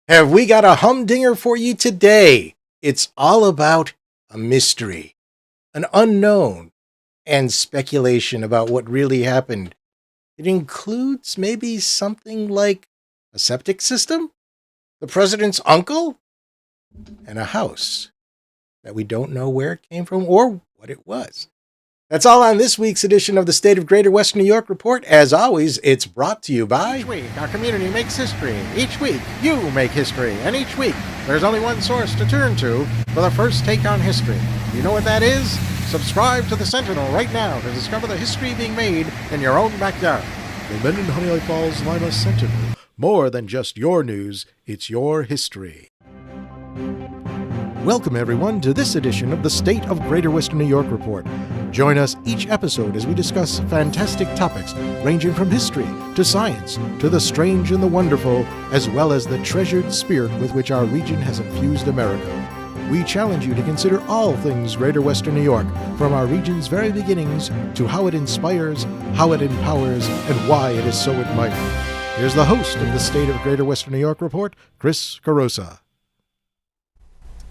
Have we got a humdinger for you today? It's all about a mystery, an unknown, and speculation about what really happened. It includes maybe something like a septic system, the president's uncle, and a house that we don't know where it came from or what it was. That's all on this week's edition of the State of Greater Western New York Report. As always, it's brought to you by... Each week, our community makes history. Each week, you make history. And each week, there's only one source to turn to for the first take on history. You know what that is? Subscribe to the Sentinel right now to discover the history being made in your own backyard. The Mendon Honeoye Falls Lima Sentinel. More than just your news, it's your history. Welcome, everyone, to this edition of the State of Greater Western New York Report. Join us each episode as we discuss fantastic topics ranging from history to science to the strange and the wonderful, as well as the treasured spirit with which our region has infused America. We challenge you to consider all things Greater Western New York, from our region's very beginnings to how it inspires, how it empowers, and why it is so admired. Here's the host of the State of Greater Western New York Report, Chris Carosa.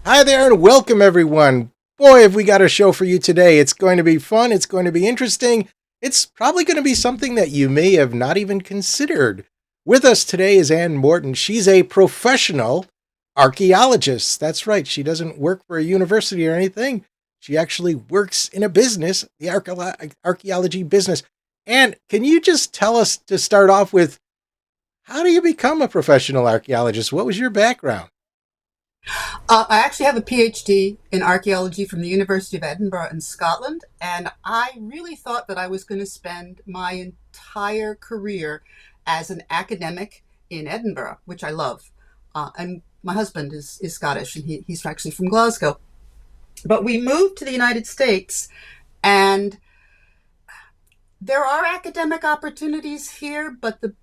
Hi there and welcome, everyone. Boy, have we got a show for you today. It's going to be fun. It's going to be interesting. It's probably going to be something that you may have not even considered. With us today is Ann Morton. She's a professional archeologist. That's right. She doesn't work for a university or anything. She actually works in a business, the archaeology business. And can you just tell us to start off with, how do you become a professional archaeologist? What was your background? I actually have a PhD in archaeology from the University of Edinburgh in Scotland, and I really thought that I was going to spend my entire career as an academic in Edinburgh, which I love. And my husband is Scottish, and he's actually from Glasgow. But we moved to the United States, and there are academic opportunities here, but the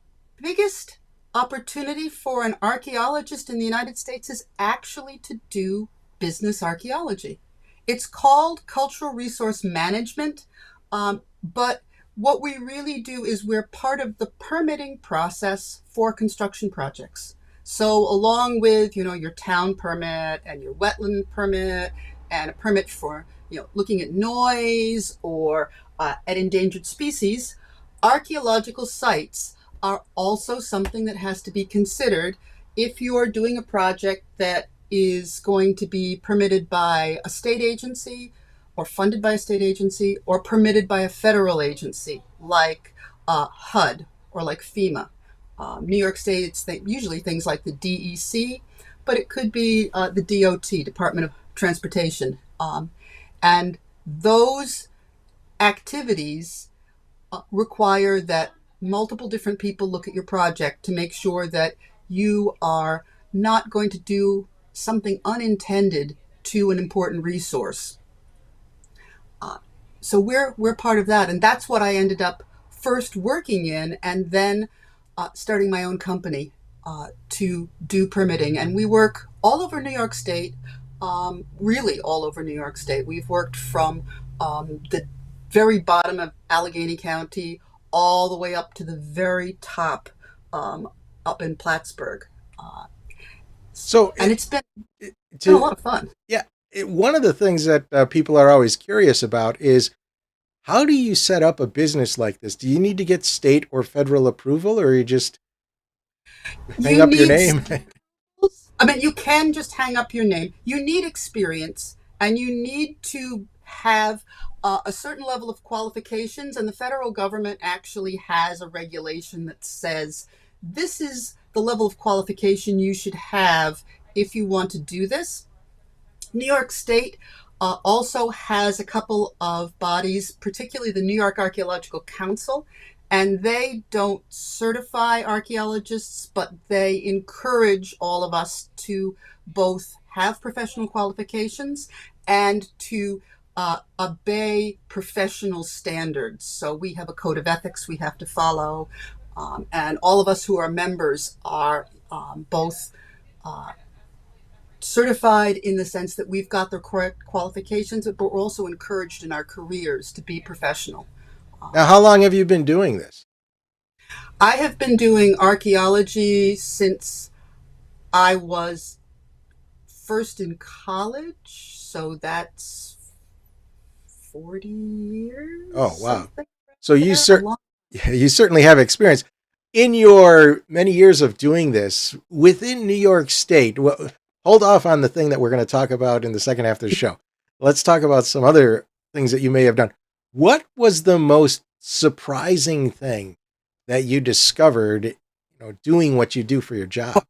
biggest opportunity for an archaeologist in the United States is actually to do business archaeology. It's called cultural resource management, but what we really do is we're part of the permitting process for construction projects. So along with, your town permit and your wetland permit and a permit for, looking at noise or at endangered species, archaeological sites are also something that has to be considered if you're doing a project that is going to be permitted by a state agency or funded by a state agency or permitted by a federal agency like HUD or like FEMA. New York State, it's usually things like the DEC, but it could be the DOT, Department of Transportation. And those activities require that multiple different people look at your project to make sure that you are not going to do something unintended to an important resource. So we're part of that, and that's what I ended up first working in, and then starting my own company to do permitting. And we work all over New York State, really all over New York State. We've worked from the very bottom of Allegheny County all the way up to the very top, up in Plattsburgh. It's been a lot of fun. Yeah. One of the things that people are always curious about is, how do you set up a business like this? Do you need to get state or federal approval, or you just hang up your name? I mean, you can just hang up your name. You need experience, and you need to have a certain level of qualifications, and the federal government actually has a regulation that says this is the level of qualification you should have if you want to do this. New York State also has a couple of bodies, particularly the New York Archeological Council, and they don't certify archaeologists, but they encourage all of us to both have professional qualifications and to obey professional standards. So we have a code of ethics we have to follow, and all of us who are members are both certified in the sense that we've got the correct qualifications, but we're also encouraged in our careers to be professional. Now, how long have you been doing this? I have been doing archaeology since I was first in college, so that's 40 years. Oh, wow. Something So like that. you certainly have experience in your many years of doing this within New York State. Well, hold off on the thing that we're going to talk about in the second half of the show. Let's talk about some other things that you may have done. What was the most surprising thing that you discovered, doing what you do for your job?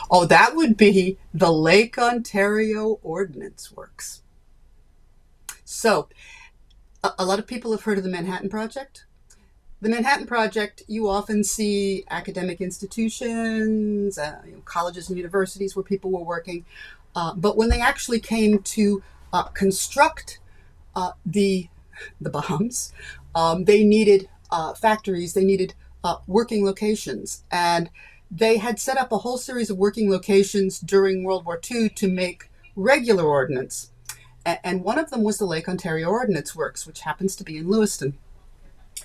Oh, that would be the Lake Ontario Ordnance Works. So, a lot of people have heard of the Manhattan Project. The Manhattan Project, you often see academic institutions, colleges and universities where people were working. But when they actually came to construct the bombs, they needed factories, they needed working locations. And they had set up a whole series of working locations during World War II to make regular ordnance. And one of them was the Lake Ontario Ordnance Works, which happens to be in Lewiston.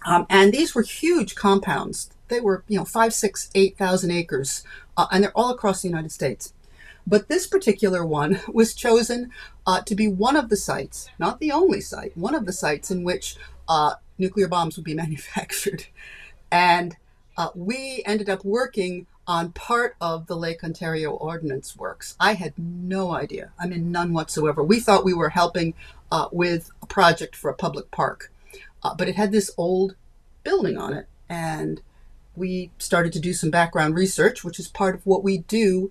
And these were huge compounds. They were, 5, 6, 8,000 acres, and they're all across the United States. But this particular one was chosen to be one of the sites, not the only site, one of the sites in which nuclear bombs would be manufactured. And we ended up working on part of the Lake Ontario Ordnance Works. I had no idea. I mean, none whatsoever. We thought we were helping with a project for a public park. But it had this old building on it. And we started to do some background research, which is part of what we do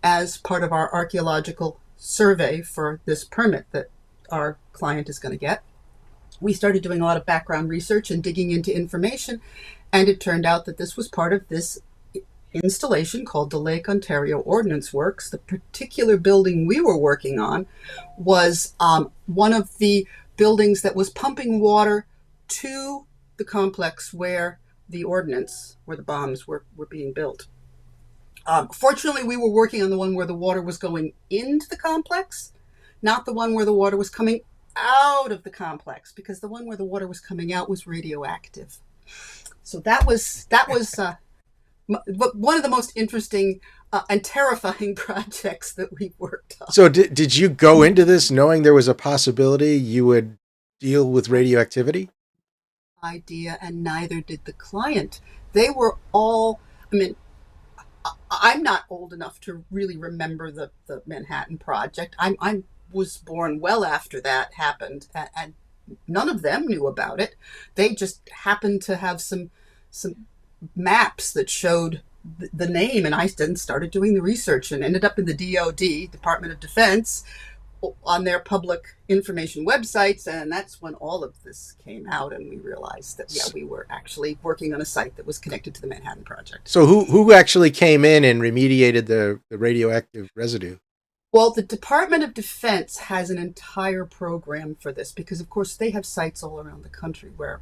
as part of our archeological survey for this permit that our client is going to get. We started doing a lot of background research and digging into information. And it turned out that this was part of this installation called the Lake Ontario Ordnance Works. The particular building we were working on was one of the buildings that was pumping water to the complex where the bombs were being built. Fortunately, we were working on the one where the water was going into the complex, not the one where the water was coming out of the complex, because the one where the water was coming out was radioactive. So that was one of the most interesting and terrifying projects that we worked on. So did you go into this knowing there was a possibility you would deal with radioactivity? Idea, and neither did the client. They were all, I'm not old enough to really remember the Manhattan Project. I was born well after that happened, and none of them knew about it. They just happened to have some maps that showed the name, and I then started doing the research and ended up in the DoD, Department of Defense, on their public information websites, and that's when all of this came out, and we realized that we were actually working on a site that was connected to the Manhattan Project. So who actually came in and remediated the radioactive residue? Well, the Department of Defense has an entire program for this because, of course, they have sites all around the country where,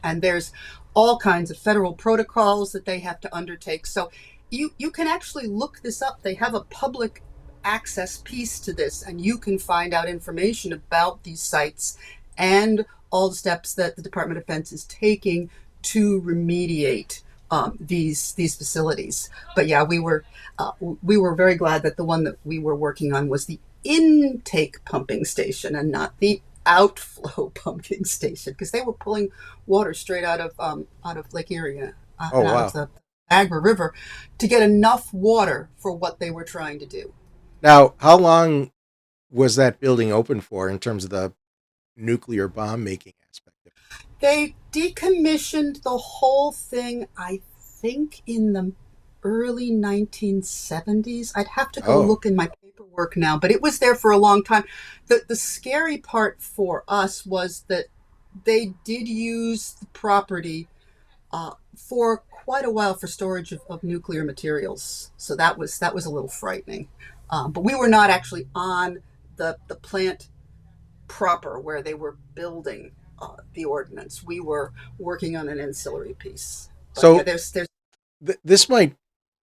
and there's all kinds of federal protocols that they have to undertake. So you can actually look this up. They have a public access piece to this, and you can find out information about these sites and all the steps that the Department of Defense is taking to remediate these facilities. But yeah, we were very glad that the one that we were working on was the intake pumping station and not the outflow pumping station, because they were pulling water straight out of Lake Erie out of the Niagara River to get enough water for what they were trying to do. Now, how long was that building open for in terms of the nuclear bomb making aspect of it? They decommissioned the whole thing, I think, in the early 1970s. I'd have to go look in my paperwork now, but it was there for a long time. The scary part for us was that they did use the property for quite a while for storage of nuclear materials. So that was a little frightening. But we were not actually on the plant proper where they were building the ordnance. We were working on an ancillary piece. But so yeah, there's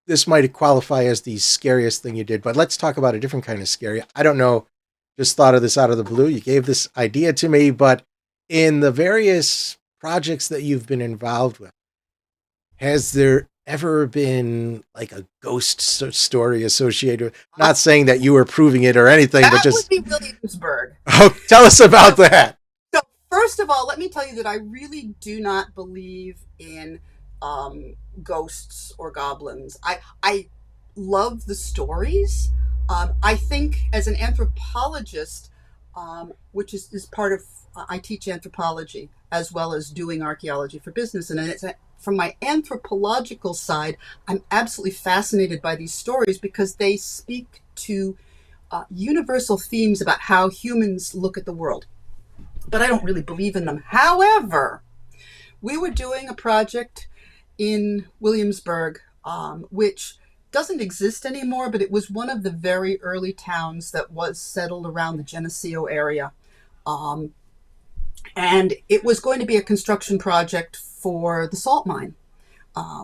this might qualify as the scariest thing you did, but let's talk about a different kind of scary. I don't know, just thought of this out of the blue. You gave this idea to me, but in the various projects that you've been involved with, has there ever been like a ghost story associated? Not saying that you were proving it or anything, but That would just be Williamsburg. tell us about that. So first of all, let me tell you that I really do not believe in ghosts or goblins. I love the stories. I think as an anthropologist, which is part of, I teach anthropology as well as doing archaeology for business. And from my anthropological side, I'm absolutely fascinated by these stories because they speak to universal themes about how humans look at the world. But I don't really believe in them. However, we were doing a project in Williamsburg, which doesn't exist anymore, but it was one of the very early towns that was settled around the Geneseo area. And it was going to be a construction project for the salt mine,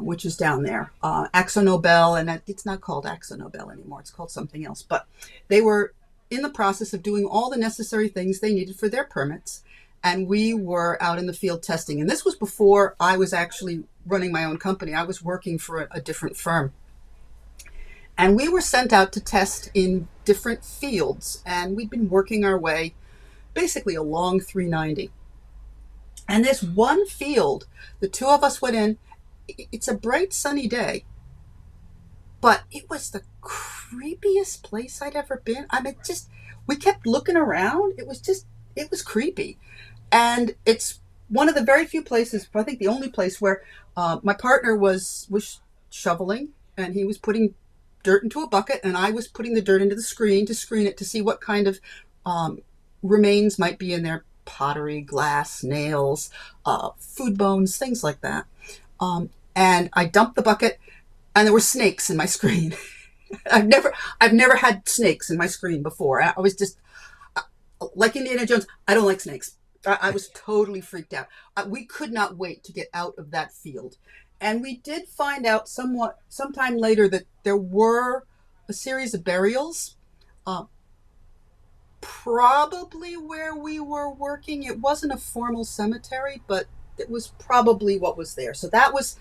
which is down there, Axonobel, and it's not called Axonobel anymore. It's called something else. But they were in the process of doing all the necessary things they needed for their permits. And we were out in the field testing. And this was before I was actually running my own company. I was working for a different firm. And we were sent out to test in different fields. And we'd been working our way basically along 390. And this one field, the two of us went in. It's a bright sunny day, but it was the creepiest place I'd ever been. I mean, we kept looking around. It was creepy. And it's one of the very few places, I think the only place where my partner was shoveling, and he was putting dirt into a bucket, and I was putting the dirt into the screen to screen it to see what kind of remains might be in there. Pottery, glass, nails, food bones, things like that. And I dumped the bucket, and there were snakes in my screen. I've never had snakes in my screen before. I was just like Indiana Jones. I don't like snakes. I was totally freaked out. We could not wait to get out of that field. And we did find out sometime later that there were a series of burials, probably where we were working. It wasn't a formal cemetery, but it was probably what was there. So that was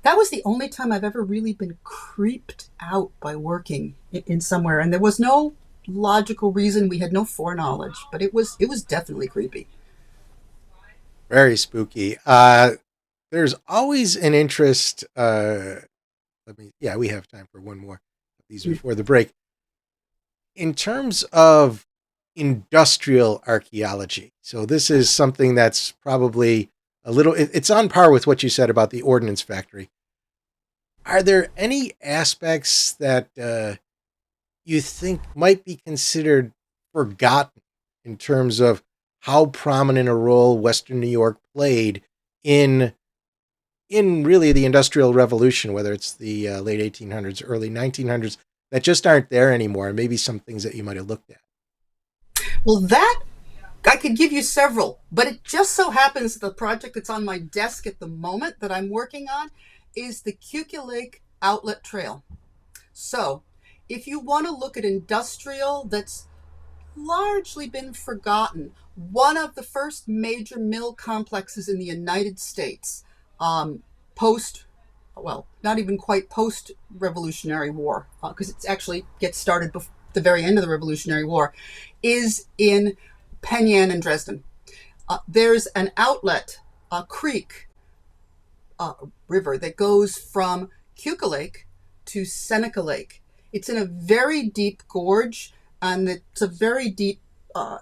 the only time I've ever really been creeped out by working in somewhere. And there was no logical reason. We had no foreknowledge, but it was definitely creepy. Very spooky. There's always an interest. We have time for one more of these before the break. In terms of industrial archaeology, so this is something that's probably it's on par with what you said about the ordnance factory. Are there any aspects that you think might be considered forgotten in terms of how prominent a role Western New York played in really the Industrial Revolution, whether it's the late 1800s, early 1900s, that just aren't there anymore, and maybe some things that you might have looked at? Well, that I could give you several, but it just so happens that the project that's on my desk at the moment that I'm working on is the Cuckoo Lake Outlet Trail. So if you want to look at industrial that's largely been forgotten, one of the first major mill complexes in the United States, not even quite post-Revolutionary War, because it actually gets started before the very end of the Revolutionary War, is in Penn Yan and Dresden. There's an outlet, a creek, river that goes from Cuckoo Lake to Seneca Lake. It's in a very deep gorge, and it's a very deep,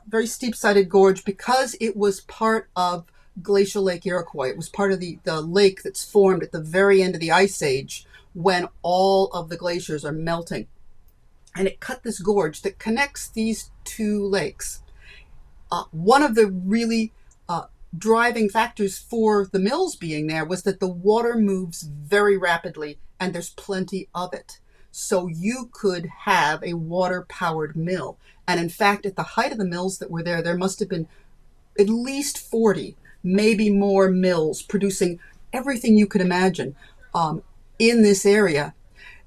very steep-sided gorge because it was part of Glacial Lake Iroquois. It was part of the lake that's formed at the very end of the Ice Age when all of the glaciers are melting. And it cut this gorge that connects these two lakes. One of the really driving factors for the mills being there was that the water moves very rapidly and there's plenty of it. So you could have a water-powered mill. And in fact, at the height of the mills that were there, there must have been at least 40, maybe more mills producing everything you could imagine in this area.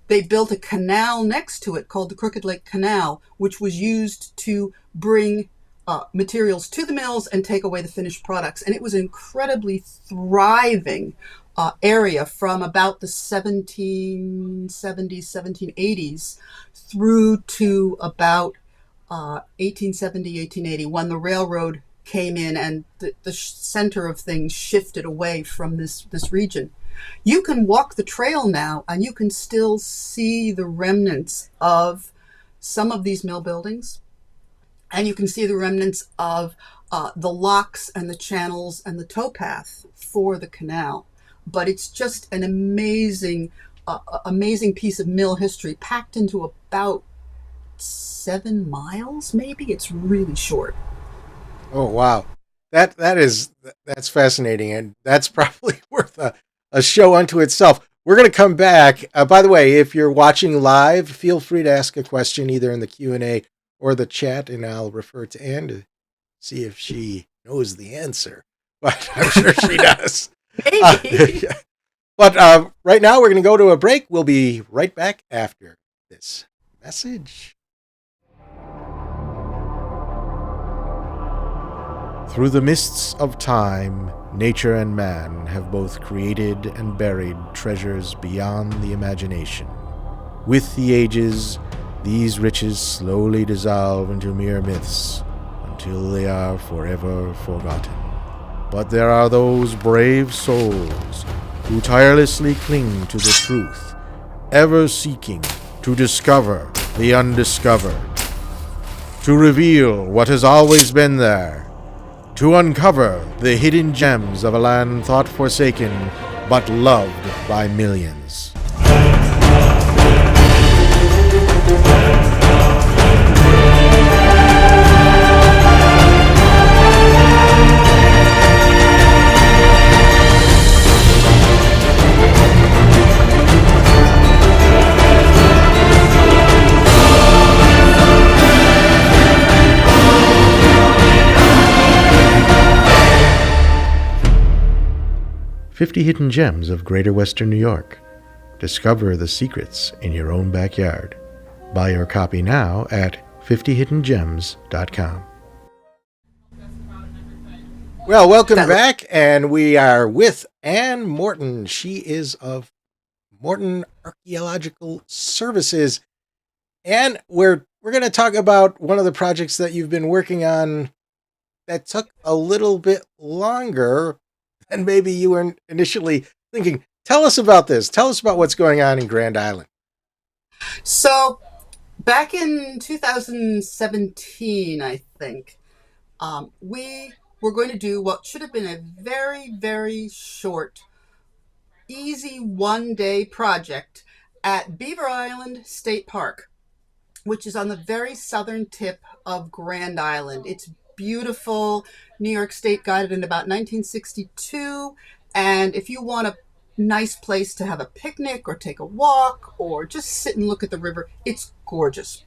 They built a canal next to it called the Crooked Lake Canal, which was used to bring materials to the mills and take away the finished products. And it was incredibly thriving area from about the 1770s, 1780s through to about 1870, 1880, when the railroad came in and the center of things shifted away from this region. You can walk the trail now and you can still see the remnants of some of these mill buildings, and you can see the remnants of the locks and the channels and the towpath for the canal. But it's just an amazing piece of mill history packed into about 7 miles, maybe. It's really short. Oh wow, that's fascinating, and that's probably worth a show unto itself. We're going to come back. By the way, if you're watching live, feel free to ask a question either in the Q&A or the chat, and I'll refer to Ann to see if she knows the answer. But I'm sure she does. Maybe. But right now, we're going to go to a break. We'll be right back after this message. Through the mists of time, nature and man have both created and buried treasures beyond the imagination. With the ages, these riches slowly dissolve into mere myths until they are forever forgotten. But there are those brave souls who tirelessly cling to the truth, ever seeking to discover the undiscovered, to reveal what has always been there, to uncover the hidden gems of a land thought forsaken but loved by millions. 50 Hidden Gems of Greater Western New York. Discover the secrets in your own backyard. Buy your copy now at 50hiddengems.com. Well, welcome back, and we are with Ann Morton. She is of Morton Archeological Services. And we're going to talk about one of the projects that you've been working on that took a little bit longer than maybe you were initially thinking. Tell us about this. Tell us about what's going on in Grand Island. So, back in 2017, I think, we were going to do what should have been a very, very short, easy one-day project at Beaver Island State Park, which is on the very southern tip of Grand Island. It's beautiful. New York State got it in about 1962. And if you want a nice place to have a picnic or take a walk or just sit and look at the river, it's gorgeous.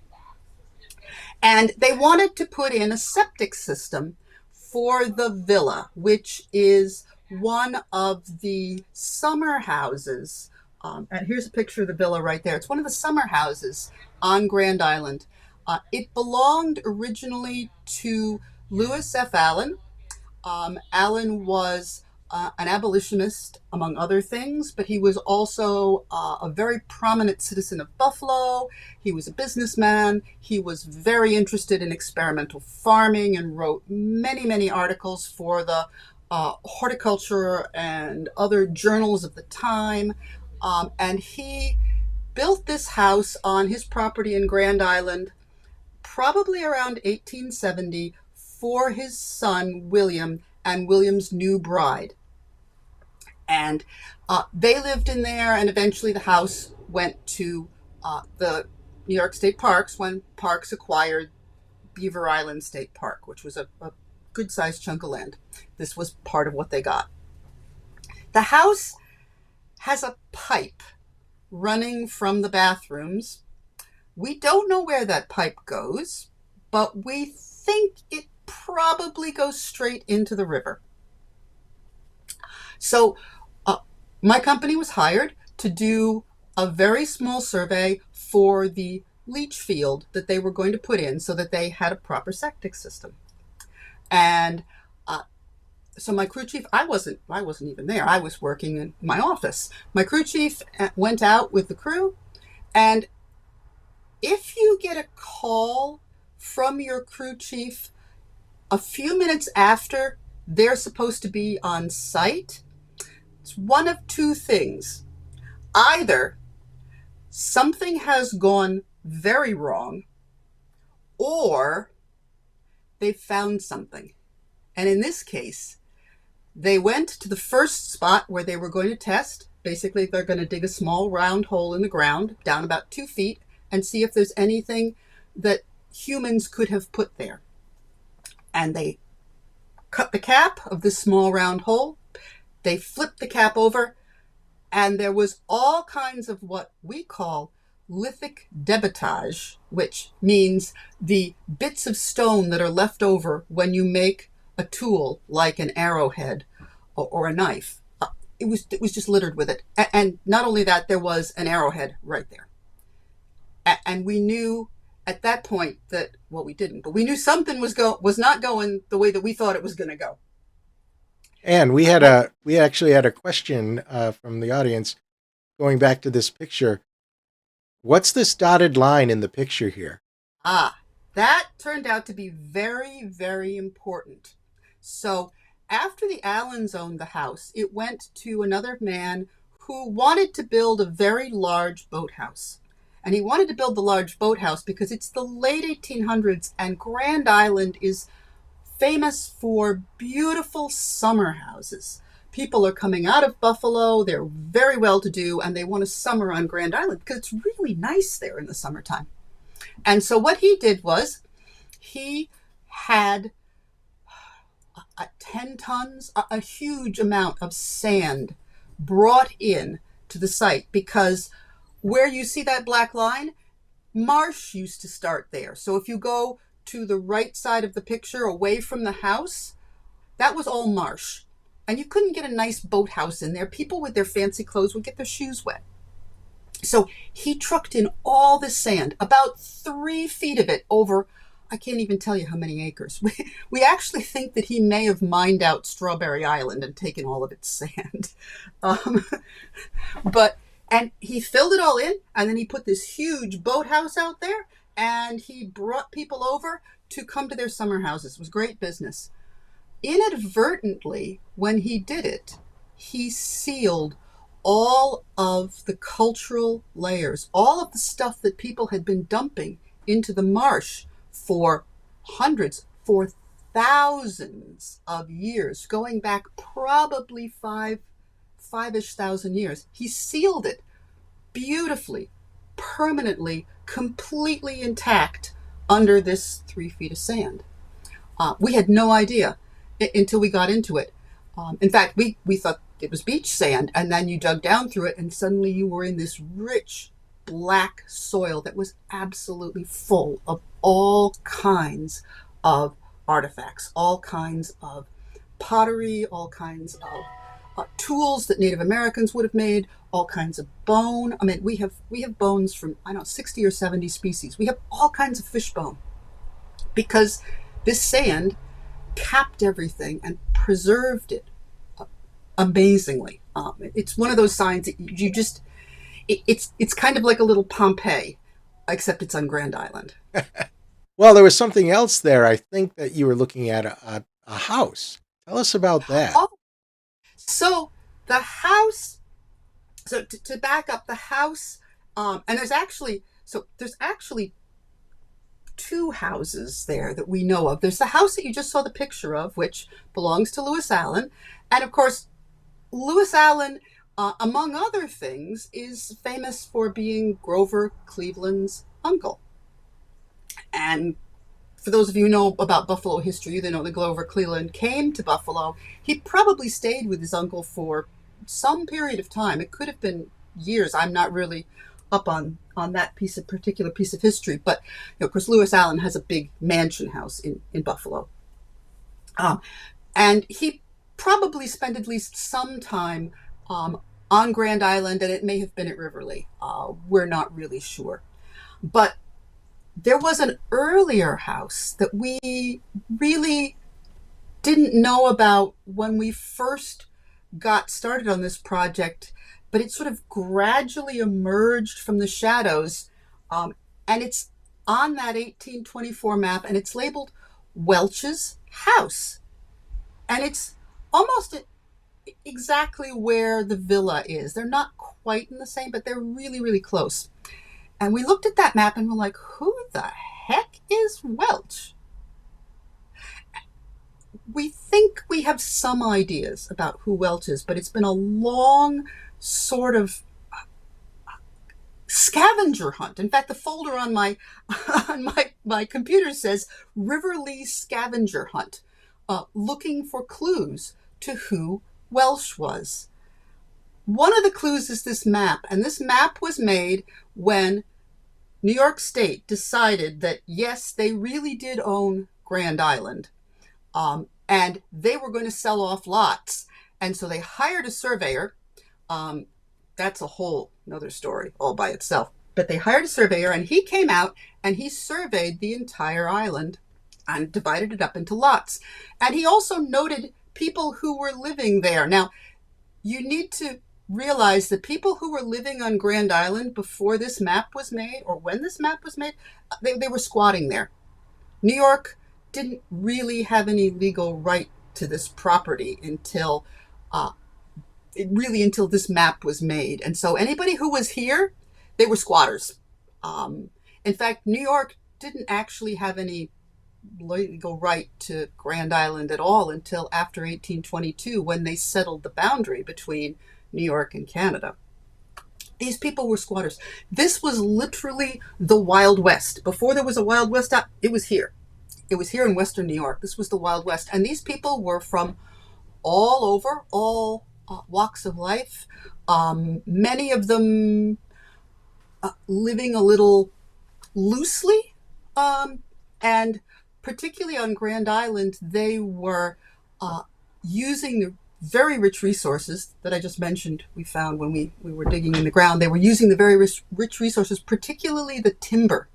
And they wanted to put in a septic system for the villa, which is one of the summer houses. And here's a picture of the villa right there. It's one of the summer houses on Grand Island. It belonged originally to Lewis F. Allen. Allen was an abolitionist, among other things, but he was also a very prominent citizen of Buffalo. He was a businessman. He was very interested in experimental farming and wrote many, many articles for the horticulture and other journals of the time. And he built this house on his property in Grand Island, probably around 1870, for his son, William, and William's new bride. And they lived in there, and eventually the house went to the New York State Parks when Parks acquired Beaver Island State Park, which was a good-sized chunk of land. This was part of what they got. The house has a pipe running from the bathrooms. We don't know where that pipe goes, but we think it probably goes straight into the river. So my company was hired to do a very small survey for the leach field that they were going to put in so that they had a proper septic system. And So my crew chief, I wasn't even there. I was working in my office. My crew chief went out with the crew, and if you get a call from your crew chief a few minutes after they're supposed to be on site, it's one of two things. Either something has gone very wrong, or they found something. And in this case, they went to the first spot where they were going to test. Basically, they're going to dig a small round hole in the ground down about 2 feet and see if there's anything that humans could have put there. And they cut the cap of this small round hole. They flipped the cap over, and there was all kinds of what we call lithic debitage, which means the bits of stone that are left over when you make a tool like an arrowhead or a knife. It was just littered with it. And not only that, there was an arrowhead right there. And we knew at that point that, well, we didn't, but we knew something was not going the way that we thought it was going to go. And we actually had a question from the audience going back to this picture. What's this dotted line in the picture here? That turned out to be very, very important. So after the Allens owned the house, it went to another man who wanted to build a very large boathouse. And he wanted to build the large boathouse because it's the late 1800s, and Grand Island is famous for beautiful summer houses. People are coming out of Buffalo, they're very well-to-do, and they want to summer on Grand Island because it's really nice there in the summertime. And so what he did was he had 10 tons, a huge amount of sand brought in to the site, because where you see that black line, marsh used to start there. So if you go to the right side of the picture away from the house, that was all marsh. And you couldn't get a nice boathouse in there. People with their fancy clothes would get their shoes wet. So he trucked in all the sand, about 3 feet of it, over, I can't even tell you how many acres. We actually think that he may have mined out Strawberry Island and taken all of its sand. And he filled it all in, and then he put this huge boathouse out there, and he brought people over to come to their summer houses. It was great business. Inadvertently, when he did it, he sealed all of the cultural layers, all of the stuff that people had been dumping into the marsh for hundreds, for thousands of years, going back probably five-ish thousand years. He sealed it beautifully, permanently, completely intact under this 3 feet of sand. We had no idea until we got into it. In fact, we thought it was beach sand, and then you dug down through it, and suddenly you were in this rich black soil that was absolutely full of all kinds of artifacts, all kinds of pottery, all kinds of tools that Native Americans would have made, all kinds of bone. I mean, we have bones from, 60 or 70 species. We have all kinds of fish bone, because this sand capped everything and preserved it amazingly. It's one of those signs that you just, it's kind of like a little Pompeii, except it's on Grand Island. Well, there was something else there. I think that you were looking at a house. Tell us about that. Oh, so the house, so to back up, the house, and there's actually 2 houses there that we know of. There's the house that you just saw the picture of, which belongs to Lewis Allen. And of course, Lewis Allen, among other things, is famous for being Grover Cleveland's uncle. And for those of you who know about Buffalo history, they know that Grover Cleveland came to Buffalo. He probably stayed with his uncle for some period of time. It could have been years. I'm not really up on that particular piece of history. But of course, Lewis Allen has a big mansion house in Buffalo. And he probably spent at least some time on Grand Island, and it may have been at Riverlea. We're not really sure. But there was an earlier house that we really didn't know about when we first got started on this project, but it sort of gradually emerged from the shadows. And it's on that 1824 map, and it's labeled Welch's house. And it's almost exactly where the villa is. They're not quite in the same, but they're really, really close. And we looked at that map and we're like, who the heck is Welch? We think we have some ideas about who Welch is, but it's been a long sort of scavenger hunt. In fact, the folder on my my computer says River Lee Scavenger Hunt, looking for clues to who Welch was. One of the clues is this map, and this map was made when New York State decided that, yes, they really did own Grand Island, and they were going to sell off lots. And so they hired a surveyor. That's a whole another story all by itself. But they hired a surveyor, and he came out and he surveyed the entire island and divided it up into lots. And he also noted people who were living there. Now, you need to realize that people who were living on Grand Island before this map was made, or when this map was made, they were squatting there. New York didn't really have any legal right to this property until this map was made. And so anybody who was here, they were squatters. In fact, New York didn't actually have any legal right to Grand Island at all until after 1822, when they settled the boundary between New York and Canada. These people were squatters. This was literally the Wild West. Before there was a Wild West, it was here. It was here in Western New York. This was the Wild West. And these people were from all over, all walks of life. Many of them living a little loosely. And particularly on Grand Island, they were using the very rich resources that I just mentioned we found when we were digging in the ground. They were using the very rich resources, particularly the timber,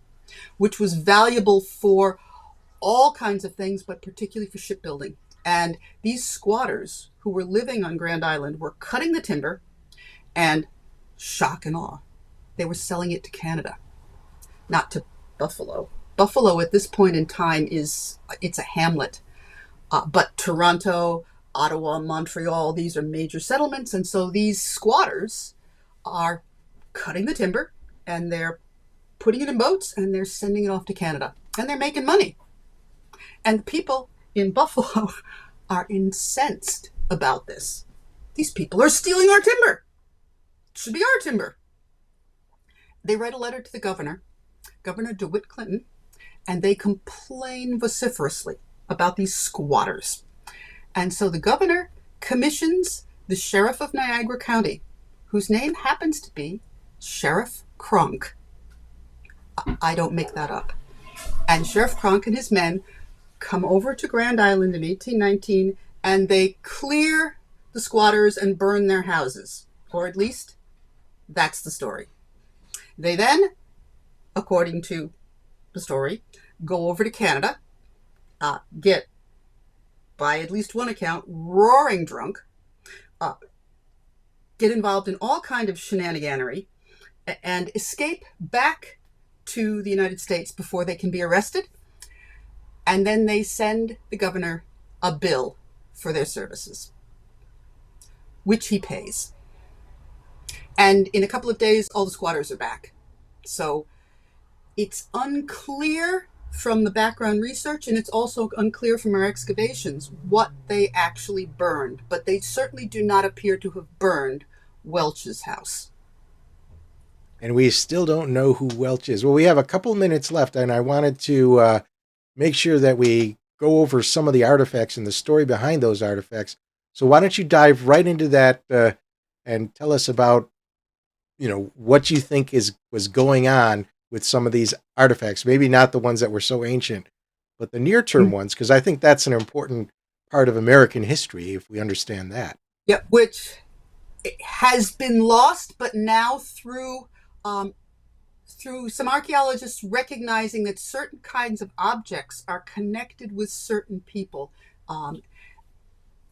which was valuable for all kinds of things, but particularly for shipbuilding. And these squatters who were living on Grand Island were cutting the timber, and shock and awe, they were selling it to Canada, not to Buffalo. Buffalo at this point in time it's a hamlet, but Toronto, Ottawa, Montreal, these are major settlements. And so these squatters are cutting the timber and they're putting it in boats and they're sending it off to Canada, and they're making money. And the people in Buffalo are incensed about this. These people are stealing our timber. It should be our timber. They write a letter to the governor, Governor DeWitt Clinton, and they complain vociferously about these squatters. And so the governor commissions the sheriff of Niagara County, whose name happens to be Sheriff Cronk. I don't make that up. And Sheriff Cronk and his men come over to Grand Island in 1819, and they clear the squatters and burn their houses. Or at least, that's the story. They then, according to the story, go over to Canada, get, by at least one account, roaring drunk, get involved in all kind of shenaniganery, and escape back to the United States before they can be arrested. And then they send the governor a bill for their services, which he pays. And in a couple of days, all the squatters are back. So it's unclear from the background research, and it's also unclear from our excavations, what they actually burned. But they certainly do not appear to have burned Welch's house. And we still don't know who Welch is. Well, we have a couple minutes left, and I wanted to make sure that we go over some of the artifacts and the story behind those artifacts. So why don't you dive right into that and tell us about, what you think was going on with some of these artifacts, maybe not the ones that were so ancient, but the near-term ones, because I think that's an important part of American history, if we understand that. Yep, which has been lost, but now through some archaeologists recognizing that certain kinds of objects are connected with certain people.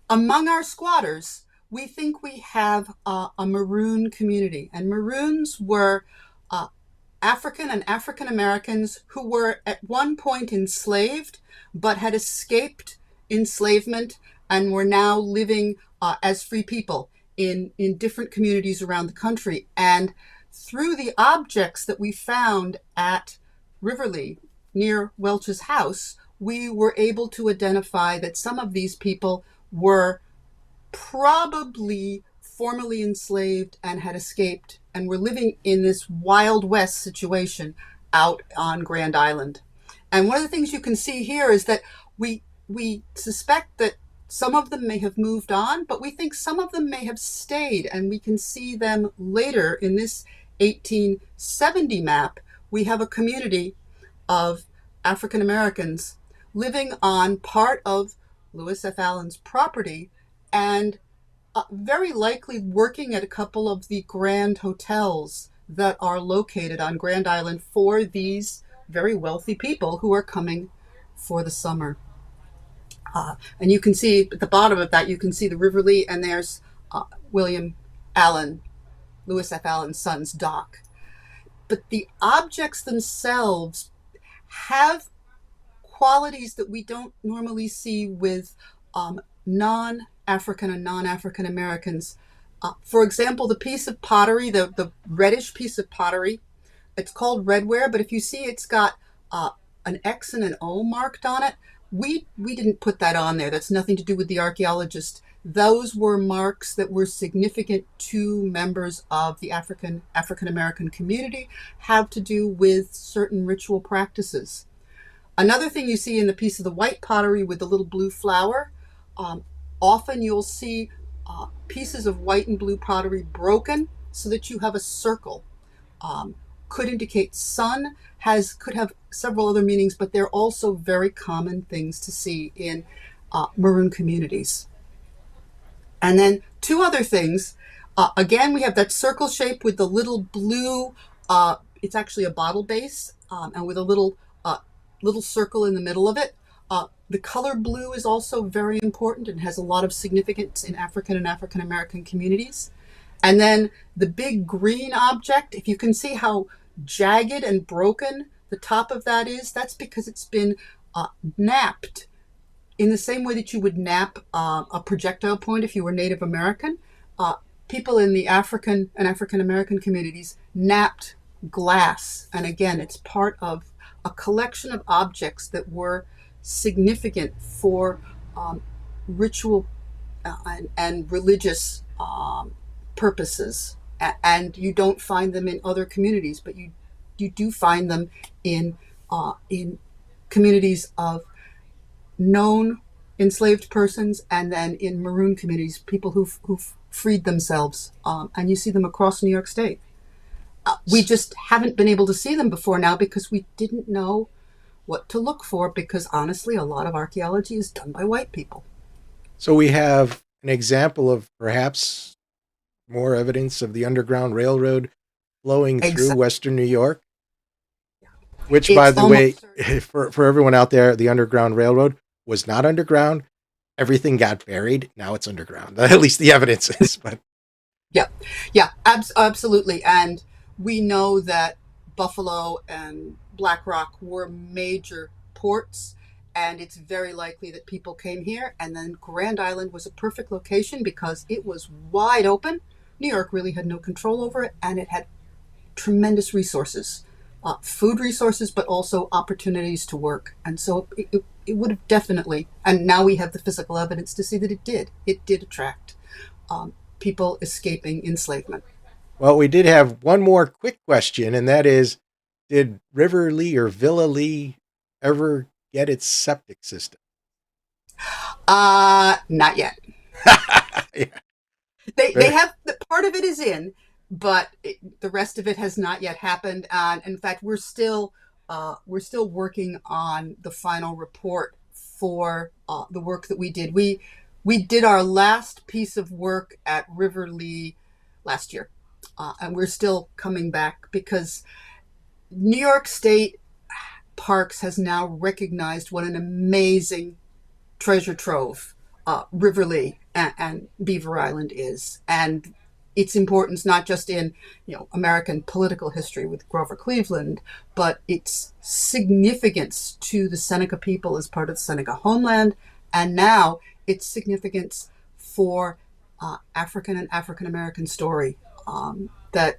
Among our squatters, we think we have a maroon community, and maroons were uh, African and African Americans who were at one point enslaved but had escaped enslavement and were now living as free people in different communities around the country. And through the objects that we found at Riverlea near Welch's house, we were able to identify that some of these people were probably formerly enslaved and had escaped and were living in this Wild West situation out on Grand Island. And one of the things you can see here is that we suspect that some of them may have moved on, but we think some of them may have stayed, and we can see them later in this 1870 map. We have a community of African Americans living on part of Lewis F. Allen's property, and very likely working at a couple of the grand hotels that are located on Grand Island for these very wealthy people who are coming for the summer. And you can see at the bottom of that, you can see the Riverlea, and there's William Allen, Lewis F. Allen's son's dock. But the objects themselves have qualities that we don't normally see with non-African and non-African Americans. For example, the piece of pottery, the reddish piece of pottery, it's called redware, but if you see it's got an X and an O marked on it, we didn't put that on there. That's nothing to do with the archaeologist. Those were marks that were significant to members of the African American community, have to do with certain ritual practices. Another thing you see in the piece of the white pottery with the little blue flower, often you'll see pieces of white and blue pottery broken so that you have a circle. Could indicate sun, could have several other meanings, but they're also very common things to see in maroon communities. And then two other things. Again, we have that circle shape with the little blue, it's actually a bottle base, and with a little circle in the middle of it. The color blue is also very important and has a lot of significance in African and African American communities. And then the big green object, if you can see how jagged and broken the top of that is, that's because it's been napped in the same way that you would nap a projectile point if you were Native American. People in the African and African American communities napped glass. And again, it's part of a collection of objects that were significant for ritual and religious purposes. And you don't find them in other communities, but you do find them in communities of known enslaved persons, and then in maroon communities, people who've freed themselves. And you see them across New York State. We just haven't been able to see them before now because we didn't know what to look for, because honestly, a lot of archaeology is done by white people. So we have an example of perhaps more evidence of the Underground Railroad flowing through Western New York, which, by the way, for everyone out there, the Underground Railroad was not underground. Everything got buried. Now it's underground. At least the evidence is. But absolutely. And we know that Buffalo and Black Rock were major ports, and it's very likely that people came here. And then Grand Island was a perfect location because it was wide open. New York really had no control over it, and it had tremendous resources, food resources, but also opportunities to work. And so it would have definitely, and now we have the physical evidence to see that it did attract people escaping enslavement. Well, we did have one more quick question, and that is, did River Lee or Villa Lee ever get its septic system? Not yet. Yeah. They have, part of it is in, but the rest of it has not yet happened. And in fact, we're still working on the final report for the work that we did. We did our last piece of work at River Lee last year, and we're still coming back because New York State Parks has now recognized what an amazing treasure trove Riverlea and Beaver Island is, and its importance not just in American political history with Grover Cleveland, but its significance to the Seneca people as part of the Seneca homeland, and now its significance for African and African American story that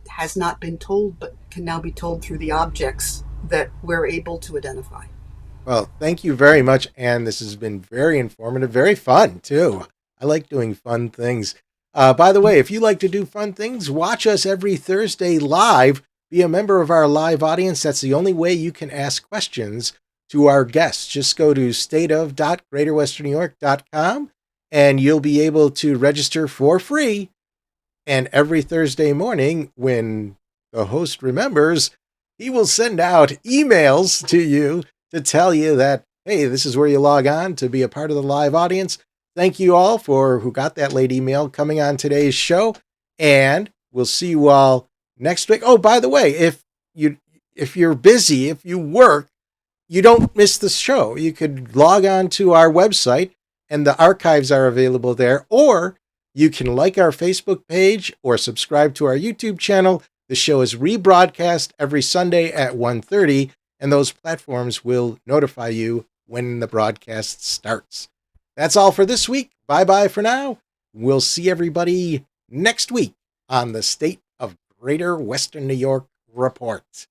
has not been told, but can now be told through the objects that we're able to identify. Well, thank you very much, Anne. This has been very informative, very fun, too. I like doing fun things. By the way, if you like to do fun things, watch us every Thursday live. Be a member of our live audience. That's the only way you can ask questions to our guests. Just go to stateof.greaterwesternnewyork.com, and you'll be able to register for free. And every Thursday morning, when the host remembers, he will send out emails to you to tell you that, hey, this is where you log on to be a part of the live audience. Thank you all for who got that late email coming on today's show. And we'll see you all next week. Oh, by the way, if you're busy, if you work, you don't miss the show. You could log on to our website and the archives are available there, or you can like our Facebook page or subscribe to our YouTube channel. The show is rebroadcast every Sunday at 1:30, and those platforms will notify you when the broadcast starts. That's all for this week. Bye-bye for now. We'll see everybody next week on the State of Greater Western New York Report.